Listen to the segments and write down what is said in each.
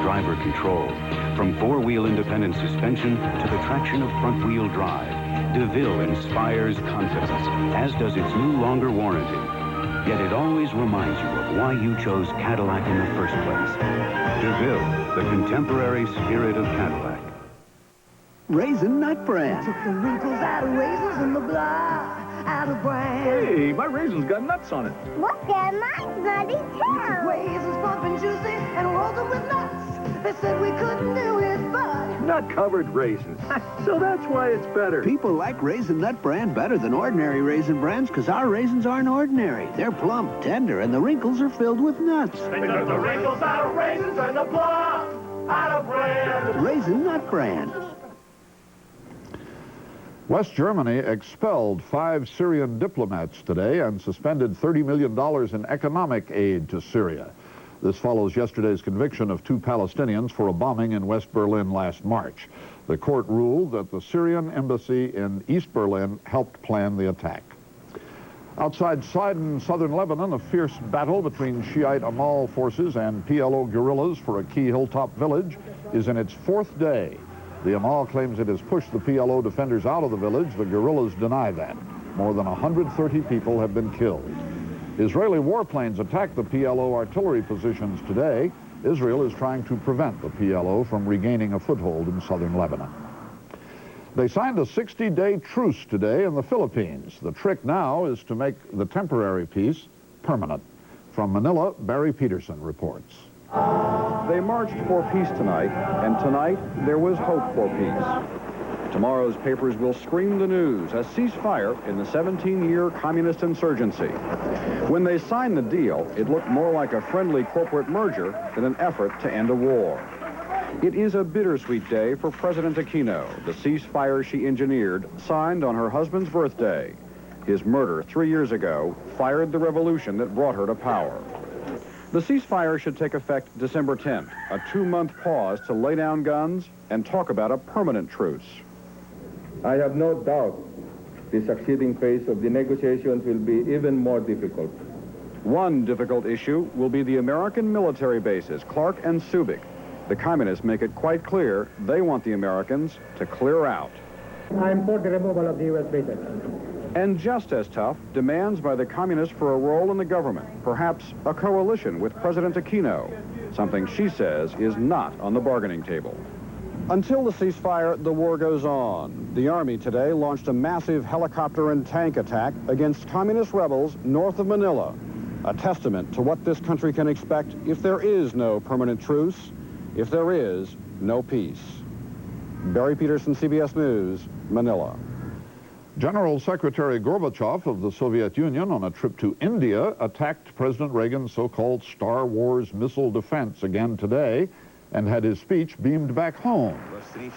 driver control. From four-wheel independent suspension to the traction of front-wheel drive, DeVille inspires confidence, as does its new longer warranty. Yet it always reminds you of why you chose Cadillac in the first place. DeVille, the contemporary spirit of Cadillac. Raisin Nut Bran. Took the wrinkles out of raisins and the blah out of bran. Hey, my raisin's got nuts on it. Look at my bloody tail. Raisins plump and juicy and rolled them with nuts. They said we couldn't do it, but Nut-covered raisins. So that's why it's better. People like Raisin Nut Bran better than ordinary Raisin Brans because our raisins aren't ordinary. They're plump, tender, and the wrinkles are filled with nuts. They took the wrinkles out of raisins and the blah out of bran. Raisin Nut Bran. West Germany expelled 5 Syrian diplomats today and suspended $30 million in economic aid to Syria. This follows yesterday's conviction of 2 Palestinians for a bombing in West Berlin last March. The court ruled that the Syrian embassy in East Berlin helped plan the attack. Outside Sidon, southern Lebanon, a fierce battle between Shiite Amal forces and PLO guerrillas for a key hilltop village is in its 4th day. The Amal claims it has pushed the PLO defenders out of the village. The guerrillas deny that. More than 130 people have been killed. Israeli warplanes attacked the PLO artillery positions today. Israel is trying to prevent the PLO from regaining a foothold in southern Lebanon. They signed a 60-day truce today in the Philippines. The trick now is to make the temporary peace permanent. From Manila, Barry Peterson reports. They marched for peace tonight, and tonight there was hope for peace. Tomorrow's papers will scream the news, a ceasefire in the 17-year communist insurgency. When they signed the deal, it looked more like a friendly corporate merger than an effort to end a war. It is a bittersweet day for President Aquino. The ceasefire she engineered signed on her husband's birthday. His murder 3 years ago fired the revolution that brought her to power. The ceasefire should take effect December 10th, a 2-month pause to lay down guns and talk about a permanent truce. I have no doubt the succeeding phase of the negotiations will be even more difficult. One difficult issue will be the American military bases, Clark and Subic. The communists make it quite clear they want the Americans to clear out. I'm for the removal of the U.S. bases. And just as tough, demands by the communists for a role in the government, perhaps a coalition with President Aquino, something she says is not on the bargaining table. Until the ceasefire, the war goes on. The Army today launched a massive helicopter and tank attack against communist rebels north of Manila, a testament to what this country can expect if there is no permanent truce, if there is no peace. Barry Peterson, CBS News, Manila. General Secretary Gorbachev of the Soviet Union on a trip to India attacked President Reagan's so-called Star Wars missile defense again today and had his speech beamed back home.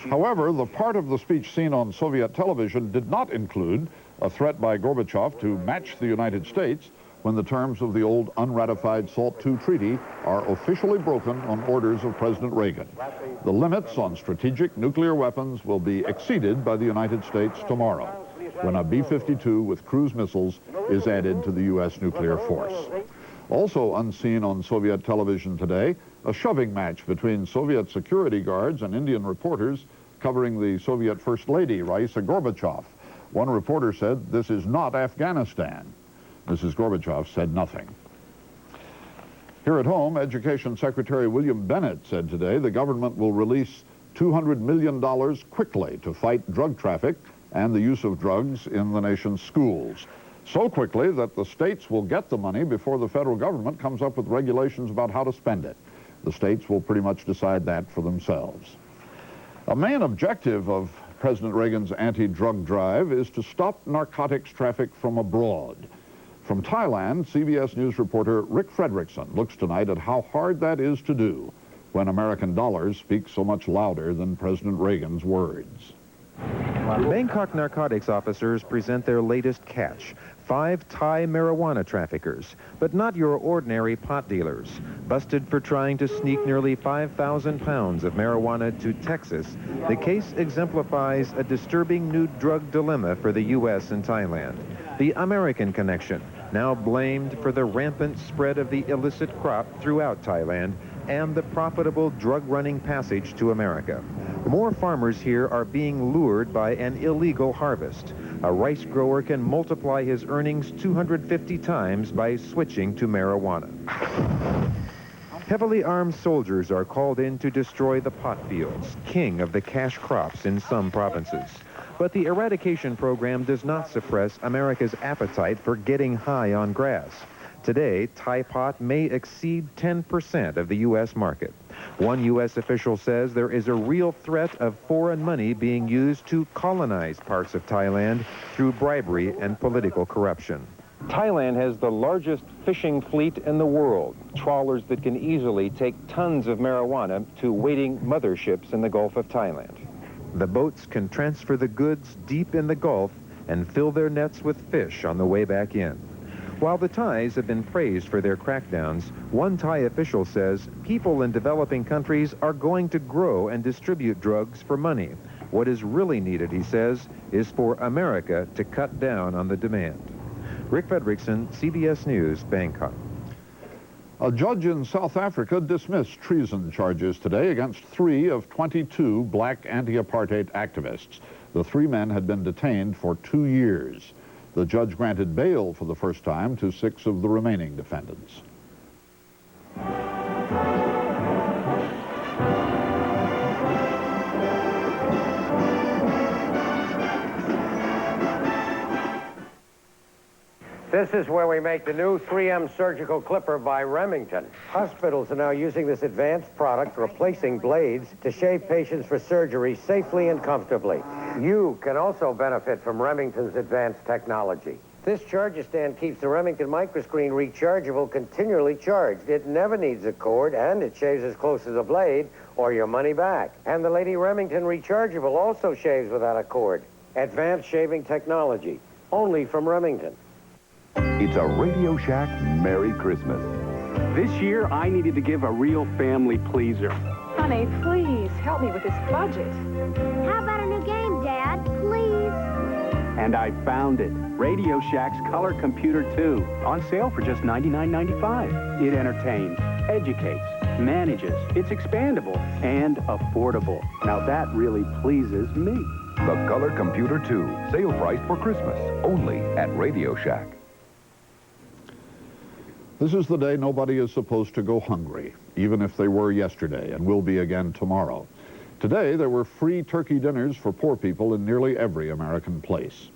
However, the part of the speech seen on Soviet television did not include a threat by Gorbachev to match the United States when the terms of the old unratified SALT II treaty are officially broken on orders of President Reagan. The limits on strategic nuclear weapons will be exceeded by the United States tomorrow, when a B-52 with cruise missiles is added to the U.S. nuclear force. Also unseen on Soviet television today, a shoving match between Soviet security guards and Indian reporters covering the Soviet First Lady, Raisa Gorbachev. One reporter said, "This is not Afghanistan." Mrs. Gorbachev said nothing. Here at home, Education Secretary William Bennett said today the government will release $200 million quickly to fight drug traffic and the use of drugs in the nation's schools. So quickly that the states will get the money before the federal government comes up with regulations about how to spend it. The states will pretty much decide that for themselves. A main objective of President Reagan's anti-drug drive is to stop narcotics traffic from abroad. From Thailand, CBS News reporter Rick Fredrickson looks tonight at how hard that is to do when American dollars speak so much louder than President Reagan's words. Bangkok narcotics officers present their latest catch. 5 Thai marijuana traffickers, but not your ordinary pot dealers. Busted for trying to sneak nearly 5,000 pounds of marijuana to Texas, the case exemplifies a disturbing new drug dilemma for the U.S. and Thailand. The American connection, now blamed for the rampant spread of the illicit crop throughout Thailand, and the profitable drug-running passage to America. More farmers here are being lured by an illegal harvest. A rice grower can multiply his earnings 250 times by switching to marijuana. Heavily armed soldiers are called in to destroy the pot fields, king of the cash crops in some provinces. But the eradication program does not suppress America's appetite for getting high on grass. Today, Thai pot may exceed 10% of the U.S. market. One U.S. official says there is a real threat of foreign money being used to colonize parts of Thailand through bribery and political corruption. Thailand has the largest fishing fleet in the world, trawlers that can easily take tons of marijuana to waiting motherships in the Gulf of Thailand. The boats can transfer the goods deep in the Gulf and fill their nets with fish on the way back in. While the Thais have been praised for their crackdowns, one Thai official says people in developing countries are going to grow and distribute drugs for money. What is really needed, he says, is for America to cut down on the demand. Rick Fredrickson, CBS News, Bangkok. A judge in South Africa dismissed treason charges today against 3 of 22 black anti-apartheid activists. The 3 men had been detained for 2 years. The judge granted bail for the first time to 6 of the remaining defendants. This is where we make the new 3M surgical clipper by Remington. Hospitals are now using this advanced product, replacing blades, to shave patients for surgery safely and comfortably. You can also benefit from Remington's advanced technology. This charger stand keeps the Remington microscreen rechargeable, continually charged. It never needs a cord, and it shaves as close as a blade, or your money back. And the Lady Remington rechargeable also shaves without a cord. Advanced shaving technology, only from Remington. It's a Radio Shack Merry Christmas. This year, I needed to give a real family pleaser. Honey, please, help me with this budget. How about a new game, Dad? Please. And I found it. Radio Shack's Color Computer 2. On sale for just $99.95. It entertains, educates, manages. It's expandable and affordable. Now that really pleases me. The Color Computer 2. Sale price for Christmas. Only at Radio Shack. This is the day nobody is supposed to go hungry, even if they were yesterday and will be again tomorrow. Today, there were free turkey dinners for poor people in nearly every American place.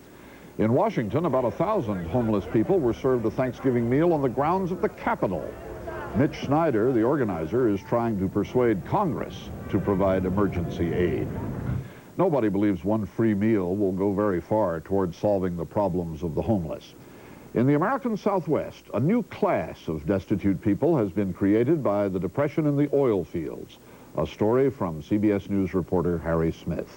In Washington, about 1,000 homeless people were served a Thanksgiving meal on the grounds of the Capitol. Mitch Snyder, the organizer, is trying to persuade Congress to provide emergency aid. Nobody believes one free meal will go very far towards solving the problems of the homeless. In the American Southwest, a new class of destitute people has been created by the Depression in the oil fields. A story from CBS News reporter Harry Smith.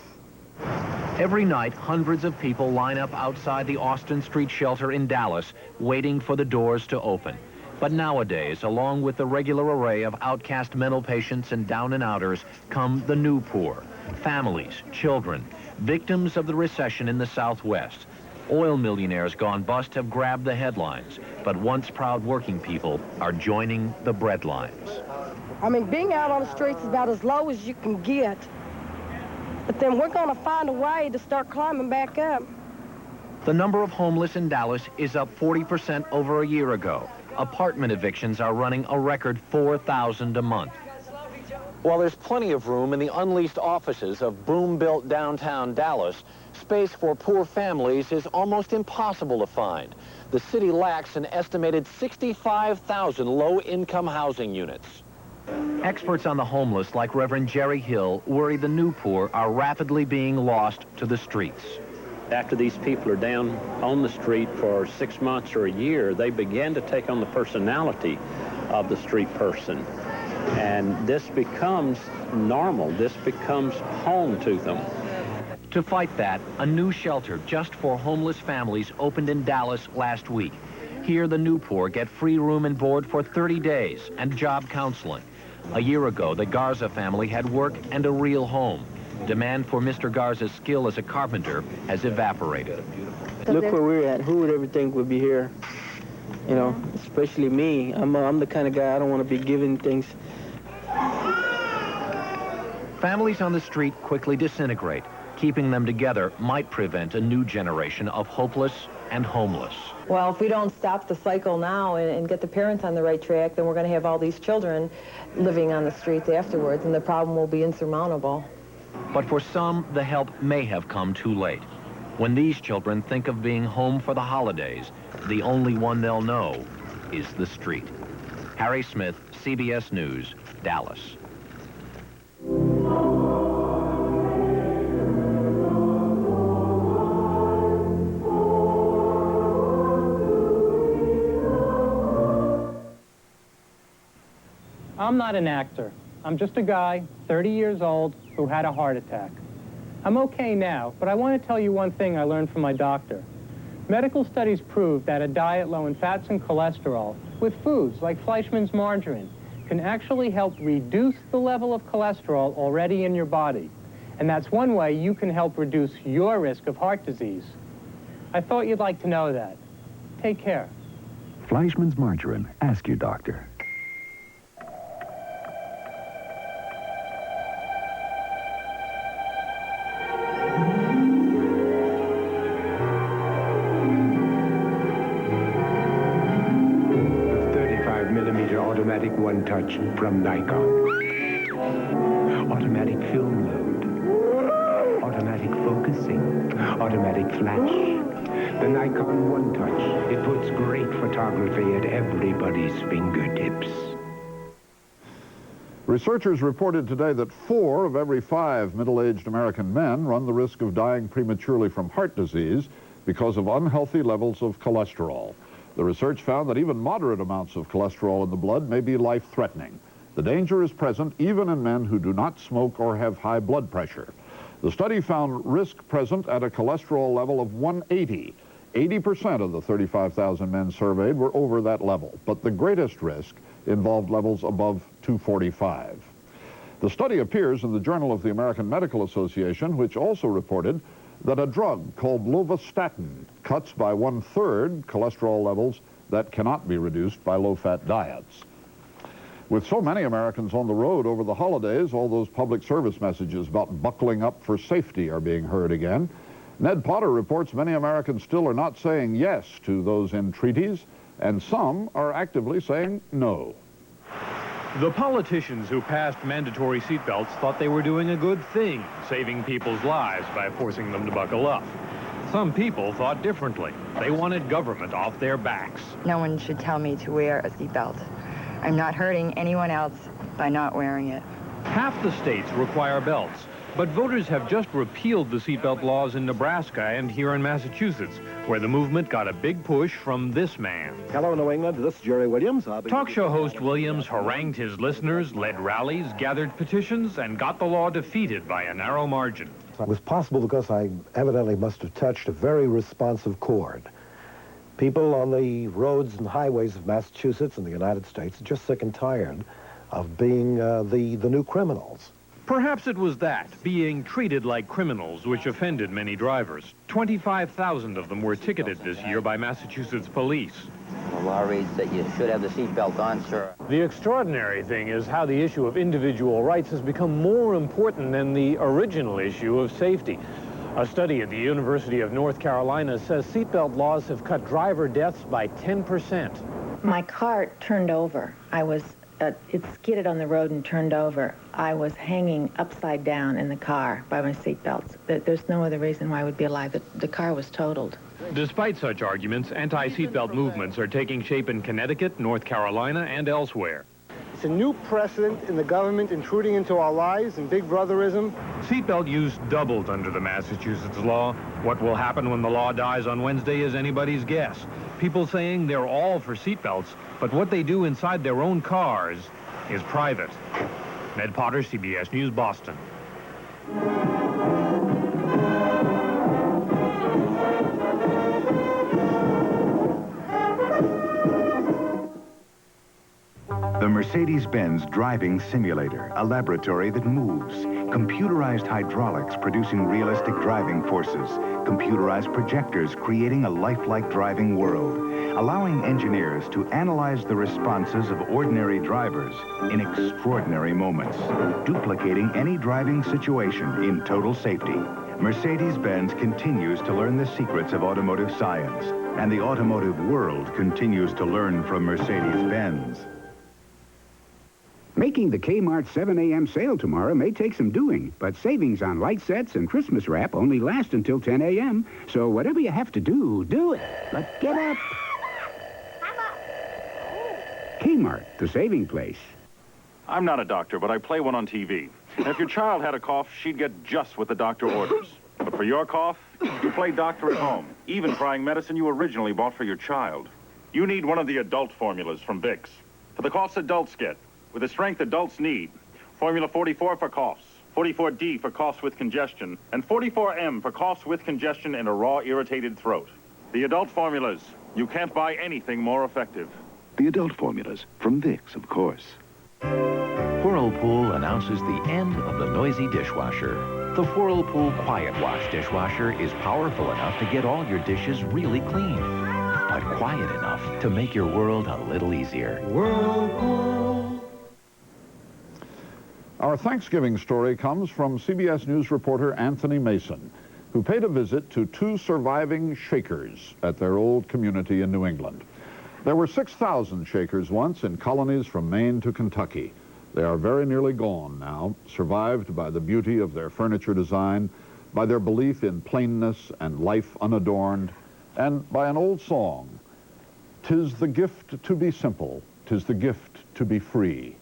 Every night, hundreds of people line up outside the Austin Street shelter in Dallas, waiting for the doors to open. But nowadays, along with the regular array of outcast mental patients and down-and-outers, come the new poor, families, children, victims of the recession in the Southwest. Oil millionaires gone bust have grabbed the headlines, but once proud working people are joining the breadlines. I mean, being out on the streets is about as low as you can get. But then we're going to find a way to start climbing back up. The number of homeless in Dallas is up 40% over a year ago. Apartment evictions are running a record 4,000 a month. While there's plenty of room in the unleased offices of boom-built downtown Dallas, space for poor families is almost impossible to find. The city lacks an estimated 65,000 low-income housing units. Experts on the homeless, like Reverend Jerry Hill, worry the new poor are rapidly being lost to the streets. After these people are down on the street for 6 months or a year, they begin to take on the personality of the street person. And this becomes normal. This becomes home to them. To fight that, a new shelter just for homeless families opened in Dallas last week. Here, the new poor get free room and board for 30 days and job counseling. A year ago, the Garza family had work and a real home. Demand for Mr. Garza's skill as a carpenter has evaporated. Look where we're at. Who would ever think we'd be here? You know, especially me. I'm the kind of guy, I don't want to be giving things Families on the street quickly disintegrate. Keeping them together might prevent a new generation of hopeless and homeless. Well, if we don't stop the cycle now and get the parents on the right track, then we're going to have all these children living on the streets afterwards, and the problem will be insurmountable. But for some, the help may have come too late. When these children think of being home for the holidays, the only one they'll know is the street. Harry Smith, CBS News, Dallas. I'm not an actor. I'm just a guy, 30 years old, who had a heart attack. I'm okay now, but I want to tell you one thing I learned from my doctor. Medical studies prove that a diet low in fats and cholesterol, with foods like Fleischmann's margarine, can actually help reduce the level of cholesterol already in your body. And that's one way you can help reduce your risk of heart disease. I thought you'd like to know that. Take care. Fleischmann's margarine. Ask your doctor. Automatic One-Touch from Nikon. Automatic film load. Automatic focusing. Automatic flash. The Nikon One-Touch. It puts great photography at everybody's fingertips. Researchers reported today that 4 of every 5 middle-aged American men run the risk of dying prematurely from heart disease because of unhealthy levels of cholesterol. The research found that even moderate amounts of cholesterol in the blood may be life-threatening. The danger is present even in men who do not smoke or have high blood pressure. The study found risk present at a cholesterol level of 180. 80% of the 35,000 men surveyed were over that level, but the greatest risk involved levels above 245. The study appears in the Journal of the American Medical Association, which also reported that a drug called lovastatin cuts by 1/3 cholesterol levels that cannot be reduced by low-fat diets. With so many Americans on the road over the holidays, all those public service messages about buckling up for safety are being heard again. Ned Potter reports many Americans still are not saying yes to those entreaties, and some are actively saying no. The politicians who passed mandatory seatbelts thought they were doing a good thing, saving people's lives by forcing them to buckle up. Some people thought differently. They wanted government off their backs. No one should tell me to wear a seatbelt. I'm not hurting anyone else by not wearing it. Half the states require belts, but voters have just repealed the seatbelt laws in Nebraska and here in Massachusetts, where the movement got a big push from this man. Hello, New England. This is Jerry Williams. Talk show host Williams harangued his listeners, led rallies, gathered petitions, and got the law defeated by a narrow margin. It was possible because I evidently must have touched a very responsive chord. People on the roads and highways of Massachusetts and the United States are just sick and tired of being the new criminals. Perhaps it was that, being treated like criminals, which offended many drivers. 25,000 of them were ticketed this year by Massachusetts police. The law reads that you should have the seatbelt on, sir. The extraordinary thing is how the issue of individual rights has become more important than the original issue of safety. A study at the University of North Carolina says seatbelt laws have cut driver deaths by 10%. My car turned over. It skidded on the road and turned over. I was hanging upside down in the car by my seatbelts. There's no other reason why I would be alive. The car was totaled. Despite such arguments, anti-seatbelt movements are taking shape in Connecticut, North Carolina, and elsewhere. It's a new precedent in the government intruding into our lives and big brotherism. Seatbelt use doubled under the Massachusetts law. What will happen when the law dies on Wednesday is anybody's guess. People saying they're all for seatbelts, but what they do inside their own cars is private. Ned Potter, CBS News, Boston. The Mercedes-Benz driving simulator, a laboratory that moves. Computerized hydraulics producing realistic driving forces. Computerized projectors creating a lifelike driving world. Allowing engineers to analyze the responses of ordinary drivers in extraordinary moments. Duplicating any driving situation in total safety. Mercedes-Benz continues to learn the secrets of automotive science. And the automotive world continues to learn from Mercedes-Benz. Making the Kmart 7 a.m. sale tomorrow may take some doing, but savings on light sets and Christmas wrap only last until 10 a.m. So whatever you have to do, do it. But get up. Kmart, the saving place. I'm not a doctor, but I play one on TV. And if your child had a cough, she'd get just what the doctor orders. But for your cough, you play doctor at home, even trying medicine you originally bought for your child. You need one of the adult formulas from Vicks. For the coughs adults get, with the strength adults need. Formula 44 for coughs, 44D for coughs with congestion, and 44M for coughs with congestion and a raw, irritated throat. The adult formulas. You can't buy anything more effective. The adult formulas from Vicks, of course. Whirlpool announces the end of the noisy dishwasher. The Whirlpool Quiet Wash dishwasher is powerful enough to get all your dishes really clean, but quiet enough to make your world a little easier. Whirlpool. Our Thanksgiving story comes from CBS News reporter Anthony Mason, who paid a visit to two surviving Shakers at their old community in New England. There were 6,000 Shakers once in colonies from Maine to Kentucky. They are very nearly gone now, survived by the beauty of their furniture design, by their belief in plainness and life unadorned, and by an old song, "'Tis the gift to be simple, 'tis the gift to be free,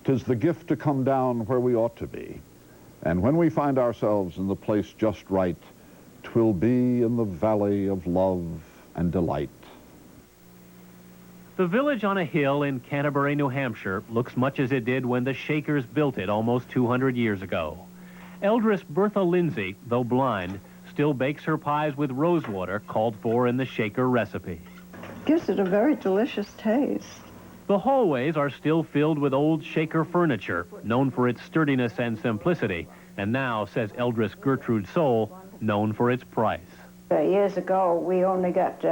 'tis the gift to come down where we ought to be. And when we find ourselves in the place just right, 'twill be in the valley of love and delight." The village on a hill in Canterbury, New Hampshire looks much as it did when the Shakers built it almost 200 years ago. Eldress Bertha Lindsay, though blind, still bakes her pies with rosewater called for in the Shaker recipe. Gives it a very delicious taste. The hallways are still filled with old Shaker furniture, known for its sturdiness and simplicity, and now, says Eldress Gertrude Soule, known for its price. Years ago, we only got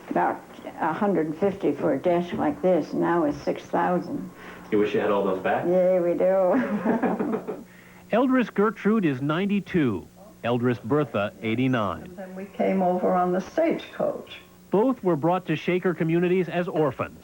about 150 for a desk like this. Now it's 6,000. You wish you had all those back? Yeah, we do. Eldress Gertrude is 92, Eldress Bertha 89. And we came over on the stagecoach. Both were brought to Shaker communities as orphans,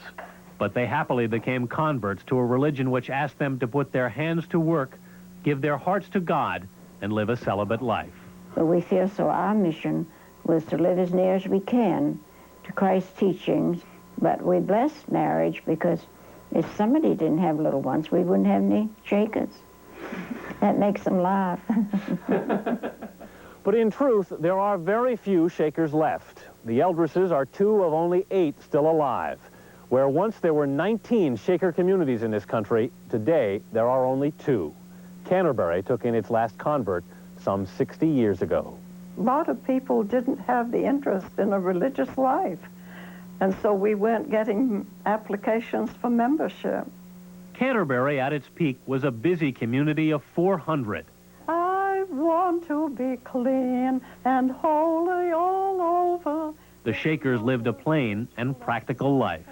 but they happily became converts to a religion which asked them to put their hands to work, give their hearts to God, and live a celibate life. But we feel so our mission was to live as near as we can to Christ's teachings, but we blessed marriage because if somebody didn't have little ones, we wouldn't have any Shakers. That makes them laugh. But in truth, there are very few Shakers left. The Eldresses are 2 of only 8 still alive. Where once there were 19 Shaker communities in this country, today there are only 2. Canterbury took in its last convert some 60 years ago. A lot of people didn't have the interest in a religious life, and so we weren't getting applications for membership. Canterbury at its peak was a busy community of 400. I want to be clean and holy all over. The Shakers lived a plain and practical life.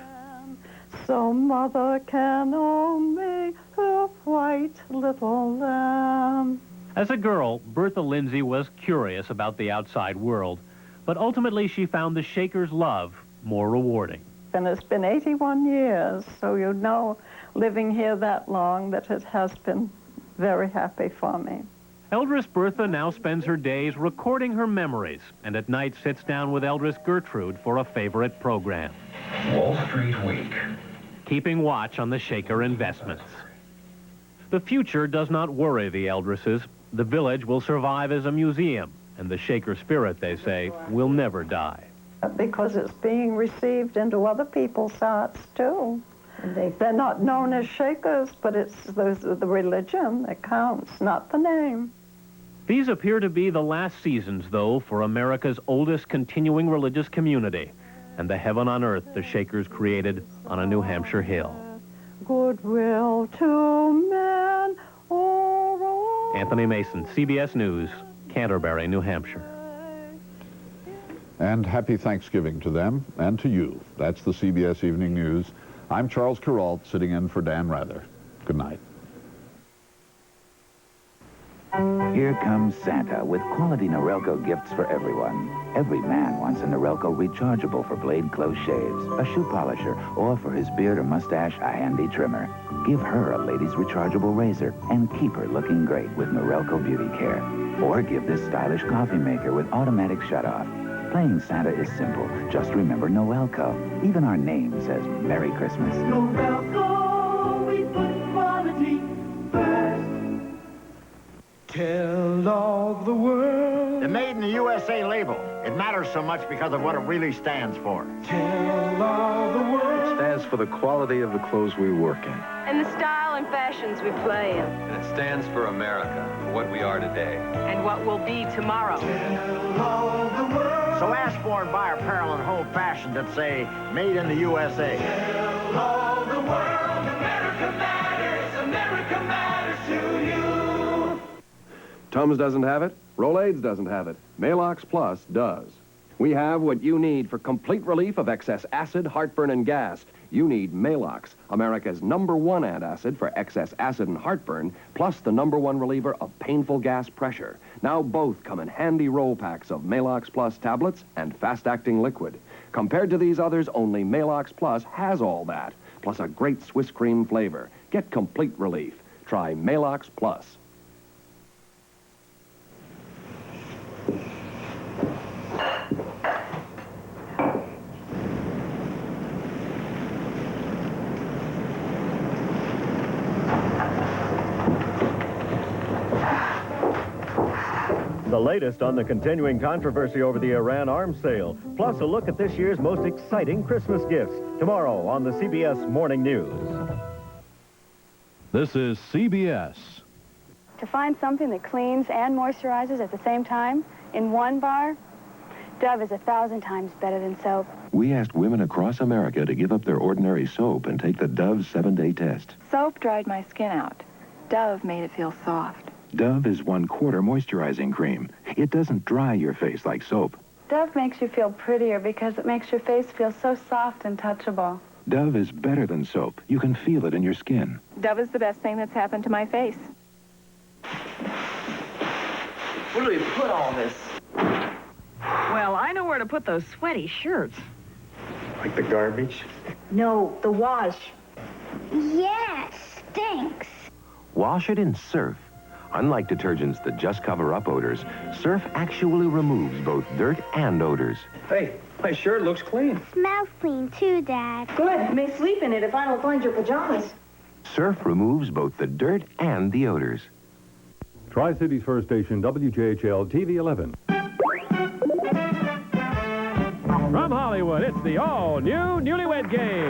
So mother can own me, her white little lamb. As a girl, Bertha Lindsay was curious about the outside world, but ultimately she found the Shakers' love more rewarding. And it's been 81 years, so you know, living here that long, that it has been very happy for me. Eldress Bertha now spends her days recording her memories, and at night sits down with Eldress Gertrude for a favorite program. Wall Street Week. Keeping watch on the Shaker investments. The future does not worry the Eldresses. The village will survive as a museum, and the Shaker spirit, they say, will never die. Because it's being received into other people's hearts, too. They're not known as Shakers, but it's the religion that counts, not the name. These appear to be the last seasons, though, for America's oldest continuing religious community, and the heaven on earth the Shakers created on a New Hampshire hill. goodwill to men. Anthony Mason, CBS News, Canterbury, New Hampshire. And happy Thanksgiving to them and to you. That's the CBS Evening News. I'm Charles Kuralt, sitting in for Dan Rather. Good night. Here comes Santa with quality Norelco gifts for everyone. Every man wants a Norelco rechargeable for blade close shaves, a shoe polisher, or for his beard or mustache, a handy trimmer. Give her a lady's rechargeable razor and keep her looking great with Norelco Beauty Care. Or give this stylish coffee maker with automatic shutoff. Playing Santa is simple. Just remember Norelco. Even our name says Merry Christmas. Norelco, we put quality first. Tell all the world. The Made in the USA label. It matters so much because of what it really stands for. Tell all the world. It stands for the quality of the clothes we work in. And the style and fashions we play in. And it stands for America, for what we are today. And what will be tomorrow. Tell all the world. So ask for and buy apparel and hold fashion that say, Made in the USA. Tell all the world, America matters to you. Tums doesn't have it. Rolaids doesn't have it. Maalox Plus does. We have what you need for complete relief of excess acid, heartburn, and gas. You need Maalox, America's #1 antacid for excess acid and heartburn, plus the #1 reliever of painful gas pressure. Now both come in handy roll packs of Maalox Plus tablets and fast-acting liquid. Compared to these others, only Maalox Plus has all that, plus a great Swiss cream flavor. Get complete relief. Try Maalox Plus. The latest on the continuing controversy over the Iran arms sale, plus a look at this year's most exciting Christmas gifts, tomorrow on the CBS Morning News. This is CBS. To find something that cleans and moisturizes at the same time in one bar, Dove is 1,000 times better than soap. We asked women across America to give up their ordinary soap and take the Dove 7-day test. Soap dried my skin out. Dove made it feel soft. Dove is 1/4 moisturizing cream. It doesn't dry your face like soap. Dove makes you feel prettier because it makes your face feel so soft and touchable. Dove is better than soap. You can feel it in your skin. Dove is the best thing that's happened to my face. Where do we put all this? Well, I know where to put those sweaty shirts. Like the garbage? No, the wash. Yeah, it stinks. Wash it in Surf. Unlike detergents that just cover up odors, Surf actually removes both dirt and odors. Hey, my shirt looks clean. Smells clean too, Dad. Good. You may sleep in it if I don't find your pajamas. Surf removes both the dirt and the odors. Tri-Cities First Station, WJHL TV 11. From Hollywood, it's the all-new Newlywed Game.